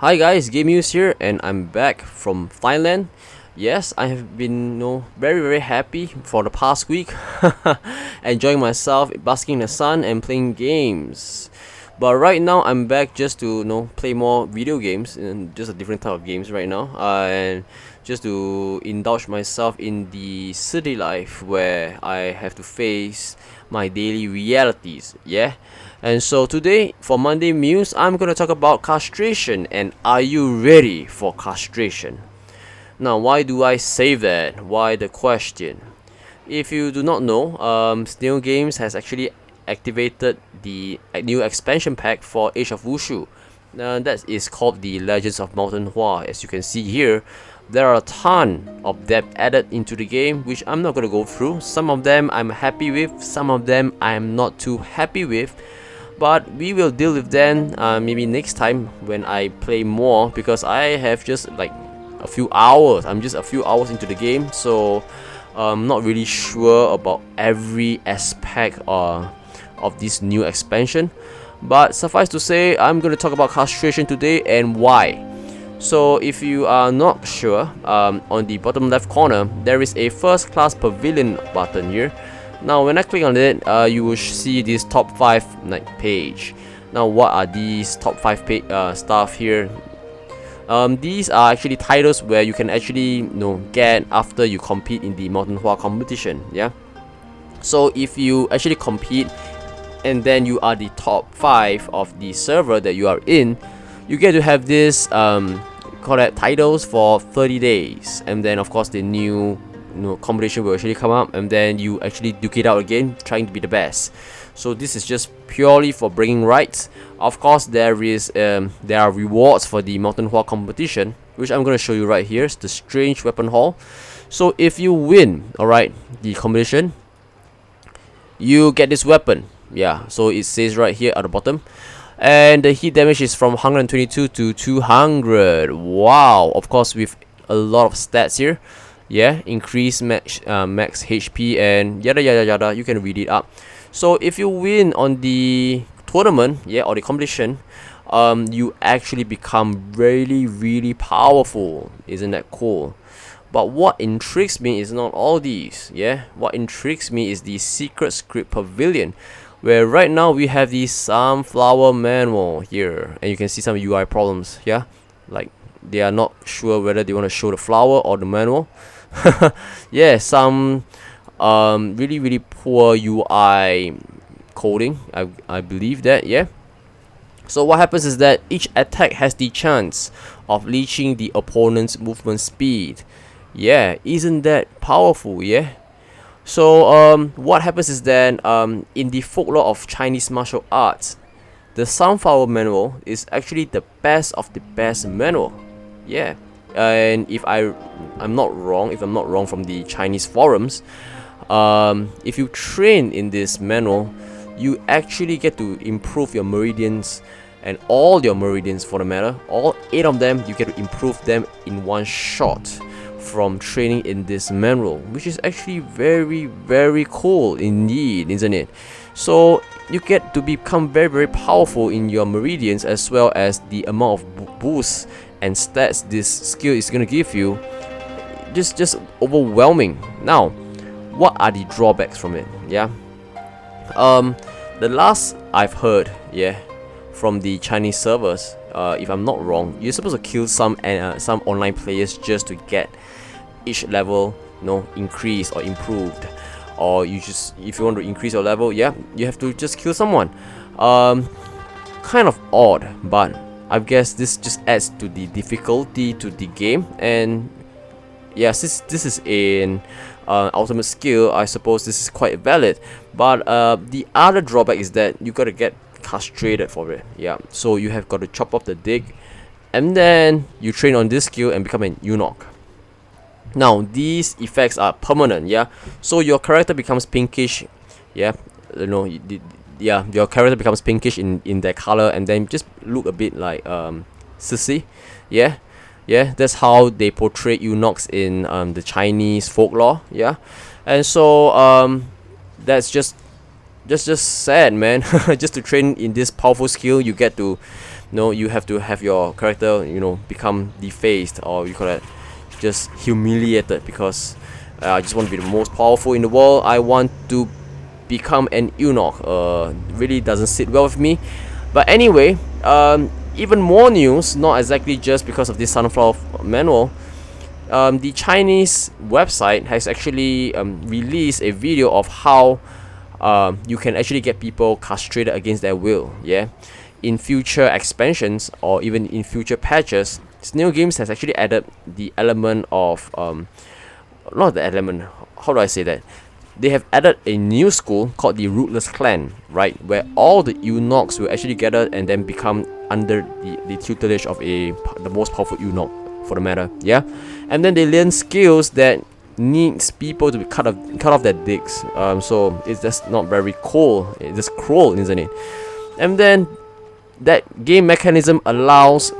Hi guys, Game News here, and I'm back from Thailand. Yes, I have been very happy for the past week, enjoying myself, basking in the sun, and playing games. But right now, I'm back just to play more video games and just a different type of games right now, and just to indulge myself in the city life where I have to face my daily realities. Yeah. And so today, for Monday Muse, I'm going to talk about castration. And are you ready for castration? Now, why do I say that? Why the question? If you do not know, Snail Games has actually activated the new expansion pack for Age of Wushu. That is called the Legends of Mountain Hua. As you can see here, there are a ton of depth added into the game, which I'm not going to go through. Some of them I'm happy with, some of them I'm not too happy with. But we will deal with them maybe next time when I play more, because I have just like a few hours. I'm just a few hours into the game, so I'm not really sure about every aspect of this new expansion. But suffice to say, I'm going to talk about castration today and why. So if you are not sure, on the bottom left corner there is a first class pavilion button here. Now when I click on it, you will see this top 5 page. Now what are these top 5 stuff here? These are actually titles where you can actually get after you compete in the Mountain Hua competition. Yeah. So if you actually compete and then you are the top 5 of the server that you are in, you get to have this call that titles for 30 days, and then of course the new competition will actually come up, and then you actually duke it out again, trying to be the best. So this is just purely for bragging rights. Of course, there are rewards for the Mountain Hua competition, which I'm going to show you right here. It's the Strange Weapon Hall. So if you win, alright, the competition, you get this weapon. Yeah, so it says right here at the bottom, and the hit damage is from 122 to 200. Wow, of course with a lot of stats here. Yeah, increase max HP and yada yada yada. You can read it up. So if you win on the tournament, yeah, or the competition, you actually become really powerful. Isn't that cool? But what intrigues me is not all these. Yeah, what intrigues me is the secret script pavilion, where right now we have the sunflower manual here, and you can see some UI problems. Yeah, like they are not sure whether they want to show the flower or the manual. Yeah, some really poor UI coding, I believe that. Yeah. So what happens is that each attack has the chance of leeching the opponent's movement speed. Yeah, isn't that powerful? Yeah. So what happens is that in the folklore of Chinese martial arts, the sunflower manual is actually the best of the best manual. Yeah. And if I'm not wrong from the Chinese forums, if you train in this manual, you actually get to improve your meridians, and all your meridians for the matter, all 8 of them, you get to improve them in one shot from training in this manual, which is actually very cool indeed, isn't it? So you get to become very powerful in your meridians, as well as the amount of boosts and stats this skill is gonna give you. Just overwhelming. Now, what are the drawbacks from it? Yeah. The last I've heard, yeah, from the Chinese servers, if I'm not wrong, you're supposed to kill some online players just to get each level increased or improved, or if you want to increase your level, yeah, you have to just kill someone. Kind of odd, but I guess this just adds to the difficulty to the game. And yes, this is an ultimate skill, I suppose this is quite valid. But the other drawback is that you gotta get castrated for it. Yeah, so you have got to chop off the dick, and then you train on this skill and become an eunuch. Now these effects are permanent. Yeah, so your character becomes pinkish. Yeah, your character becomes pinkish in their color, and then just look a bit like sissy. Yeah, that's how they portray eunuchs in the Chinese folklore. Yeah, and so that's just sad, man. Just to train in this powerful skill, you get to No, you have to have your character, become defaced, or you call it just humiliated, because I just want to be the most powerful in the world. I want to become an eunuch. Really doesn't sit well with me. But anyway, even more news, not exactly just because of this sunflower manual. The Chinese website has actually released a video of how you can actually get people castrated against their will. Yeah, in future expansions or even in future patches, Snail Games has actually added the element of not the element. How do I say that? They have added a new school called the Rootless Clan, right, where all the eunuchs will actually gather and then become under the tutelage of the most powerful eunuch, for the matter. Yeah, and then they learn skills that needs people to be cut off their dicks. So it's just not very cool. It's just cruel, isn't it? And then that game mechanism allows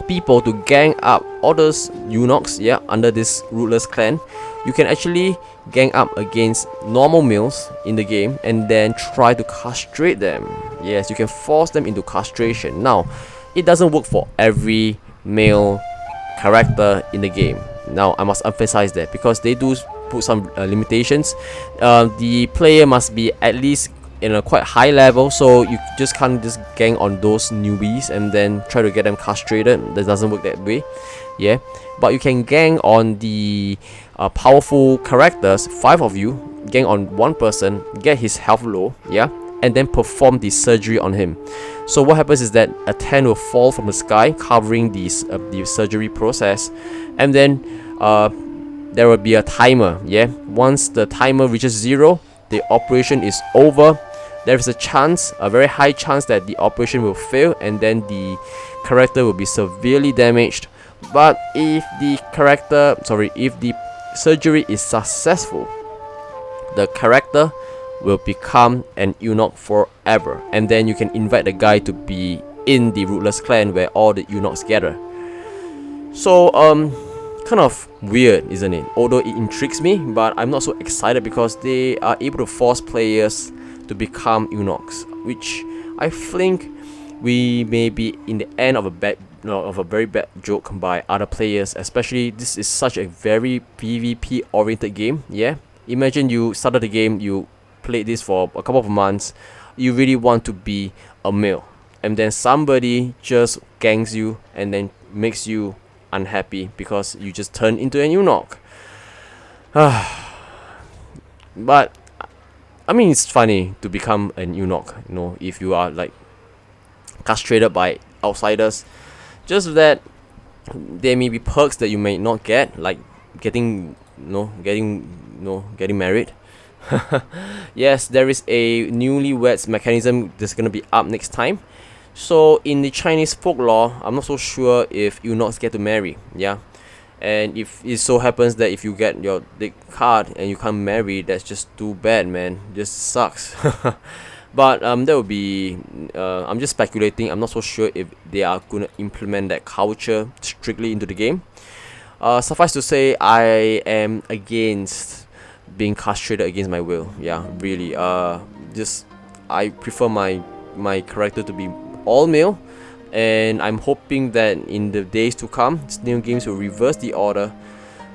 people to gang up all those eunuchs, yeah, under this Rootless Clan. You can actually gang up against normal males in the game and then try to castrate them. Yes, you can force them into castration. Now, it doesn't work for every male character in the game. Now, I must emphasize that because they do put some limitations. The player must be at least in a quite high level, so you just can't just gang on those newbies and then try to get them castrated. That doesn't work that way. Yeah, but you can gang on the powerful characters. 5 of you gang on one person, get his health low, yeah, and then perform the surgery on him. So what happens is that a tent will fall from the sky covering the surgery process, and then there will be a timer. Yeah, once the timer reaches 0, the operation is over. There is a chance, a very high chance, that the operation will fail and then the character will be severely damaged. But if the surgery is successful, the character will become an eunuch forever, and then you can invite the guy to be in the Rootless Clan where all the eunuchs gather. So kind of weird, isn't it? Although it intrigues me, but I'm not so excited because they are able to force players to become eunuchs, which I think we may be in the end of a very bad joke by other players. Especially this is such a very PvP oriented game. Yeah, imagine you started the game, you played this for a couple of months, you really want to be a male, and then somebody just gangs you and then makes you unhappy because you just turned into a eunuch. But I mean, it's funny to become an eunuch, if you are like castrated by outsiders. Just that there may be perks that you may not get, like getting married. Yes, there is a newlyweds mechanism that's gonna be up next time. So in the Chinese folklore, I'm not so sure if eunuchs get to marry. Yeah, and if it so happens that if you get your dick card and you can't marry, that's just too bad, man. Just sucks. But that would be I'm just speculating. I'm not so sure if they are gonna implement that culture strictly into the game. Suffice to say, I am against being castrated against my will. Yeah, really. Just I prefer my character to be all male, and I'm hoping that in the days to come, Snail Games will reverse the order.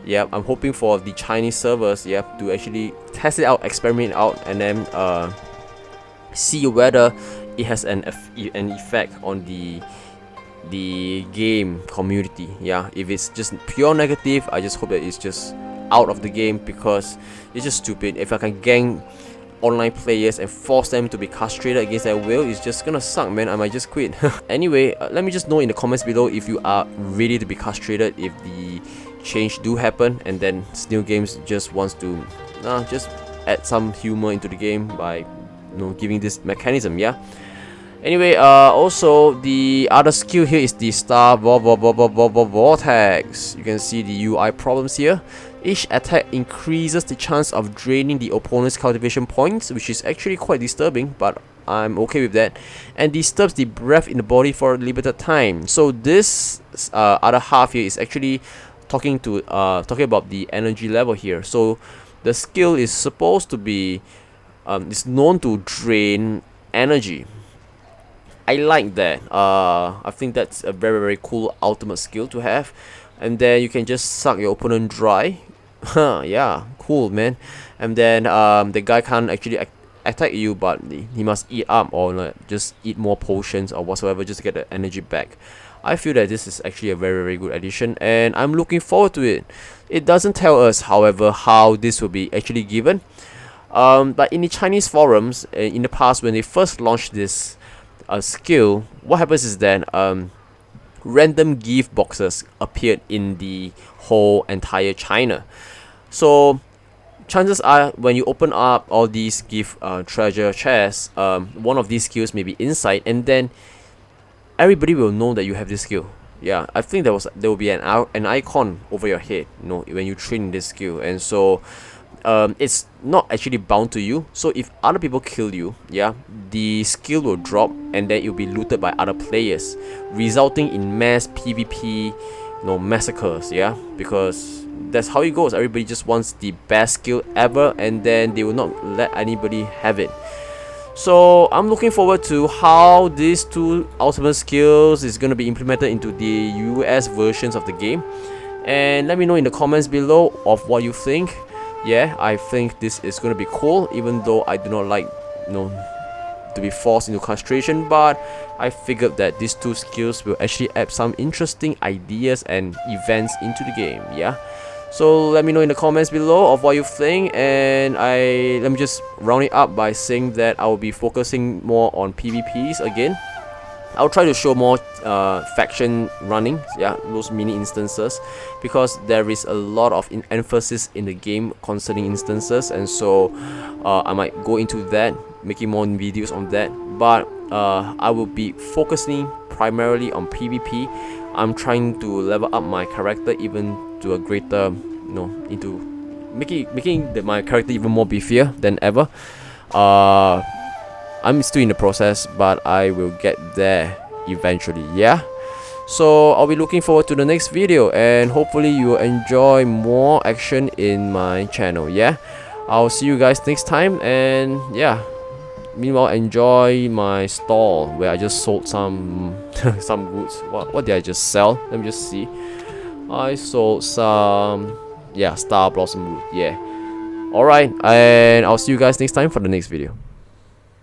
Yeah, I'm hoping for the Chinese servers, yeah, to actually test it out, experiment it out, and then see whether it has an effect on the game community. Yeah, if it's just pure negative, I just hope that it's just out of the game, because it's just stupid. If I can gang online players and force them to be castrated against their will, it's just gonna suck, man. I might just quit. Anyway, let me just know in the comments below if you are ready to be castrated if the change do happen, and then Snail Games just wants to just add some humor into the game by giving this mechanism. Yeah, anyway, also the other skill here is the Star Vortex. You can see the UI problems here. Each attack increases the chance of draining the opponent's cultivation points, which is actually quite disturbing, but I'm okay with that. And disturbs the breath in the body for a limited time. So this other half here is actually talking about the energy level here. So the skill is supposed to be is known to drain energy. I like that. I think that's a very very cool ultimate skill to have, and then you can just suck your opponent dry. Huh, yeah, cool, man. And then the guy can't actually attack you, but he must eat up or like, just eat more potions or whatsoever just to get the energy back. I feel that this is actually a very very good addition, and I'm looking forward to it. It doesn't tell us, however, how this will be actually given. But in the Chinese forums, in the past when they first launched this skill, what happens is that random gift boxes appeared in the whole entire China. So chances are when you open up all these gift treasure chests, one of these skills may be inside, and then everybody will know that you have this skill. Yeah, I think there will be an icon over your head, when you train this skill, and so it's not actually bound to you. So if other people kill you, yeah, the skill will drop, and then it will be looted by other players, resulting in mass PvP, massacres. Yeah, because that's how it goes. Everybody just wants the best skill ever, and then they will not let anybody have it. So I'm looking forward to how these two ultimate skills is going to be implemented into the US versions of the game, and let me know in the comments below of what you think. Yeah, I think this is going to be cool, even though I do not like to be forced into castration, but I figured that these two skills will actually add some interesting ideas and events into the game. Yeah, so let me know in the comments below of what you think, and let me just round it up by saying that I will be focusing more on PvPs again. I'll try to show more faction running, yeah, those mini instances, because there is a lot of emphasis in the game concerning instances, and so I might go into that, making more videos on that. But I will be focusing primarily on PvP. I'm trying to level up my character even to a greater, into making my character even more beefier than ever. I'm still in the process, but I will get there eventually. Yeah, so I'll be looking forward to the next video, and hopefully you will enjoy more action in my channel. Yeah, I'll see you guys next time, and yeah, meanwhile enjoy my stall where I just sold some some goods. What did I just sell? Let me just see. I sold some, yeah, star blossom root. Yeah, alright, and I'll see you guys next time for the next video.